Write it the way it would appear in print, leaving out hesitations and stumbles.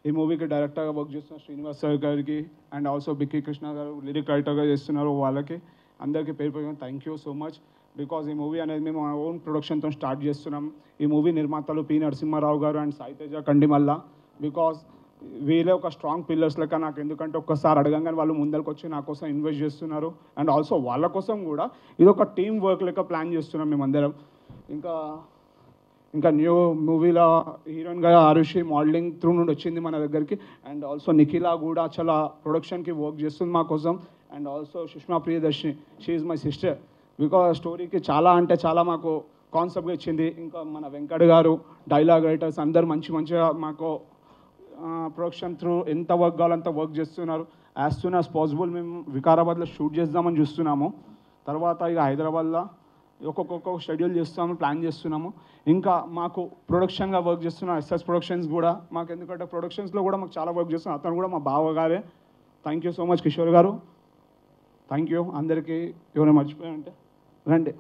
ఈ మూవీకి డైరెక్టర్గా వర్క్ చేస్తున్న శ్రీనివాస్ సార్ గారికి అండ్ ఆల్సో బిక్కీ కృష్ణ గారు లిరిక్ రైటర్గా చేస్తున్నారు, వాళ్ళకి అందరికీ పేరు పేరు thank you so much. Because ఈ మూవీ అనేది మేము మా ఓన్ ప్రొడక్షన్తో స్టార్ట్ చేస్తున్నాం. ఈ మూవీ నిర్మాతలు పి నరసింహారావు గారు అండ్ సాయితేజ కండిమల్ల. బికాజ్ వీళ్ళే ఒక స్ట్రాంగ్ పిల్లర్స్ లెక్క నాకు, ఎందుకంటే ఒక్కసారి అడగంగానే వాళ్ళు ముందరికి వచ్చి నా కోసం ఇన్వెస్ట్ చేస్తున్నారు. అండ్ ఆల్సో వాళ్ళ కోసం కూడా ఇది ఒక టీమ్ వర్క్ లెక్క ప్లాన్ చేస్తున్నాం మేమందరం. ఇంకా న్యూ మూవీలో హీరోయిన్గా ఆరుషి మోడలింగ్ త్రూ నుండి వచ్చింది మన దగ్గరికి. అండ్ ఆల్సో నిఖిల కూడా చాలా ప్రొడక్షన్కి వర్క్ చేస్తుంది మా కోసం. And also Sushma Priyadarshini, she is my sister. Because స్టోరీకి చాలా అంటే చాలా మాకు కాన్సెప్ట్గా ఇచ్చింది. ఇంకా మన వెంకట్ గారు, డైలాగ్ రైటర్స్ అందరూ మంచిగా మాకు ప్రొడక్షన్ త్రూ ఎంత వర్క్ కావాలంత వర్క్ చేస్తున్నారు. యాజ్ సూన్ యాజ్ పాసిబుల్ మేము వికారాబాద్లో షూట్ చేద్దామని చూస్తున్నాము. తర్వాత ఇక హైదరాబాద్లో ఒక్కొక్క షెడ్యూల్ చేస్తాము, ప్లాన్ చేస్తున్నాము. ఇంకా మాకు ప్రొడక్షన్గా వర్క్ చేస్తున్న ఎస్ఎస్ ప్రొడక్షన్స్ కూడా మాకు, ఎందుకంటే ప్రొడక్షన్స్లో కూడా మాకు చాలా వర్క్ చేస్తున్నాం. అతను కూడా మా బావగారే. Thank you so much Kishore గారు, థ్యాంక్ యూ. అందరికీ ఎవరైనా మర్చిపోయారంటే రండి.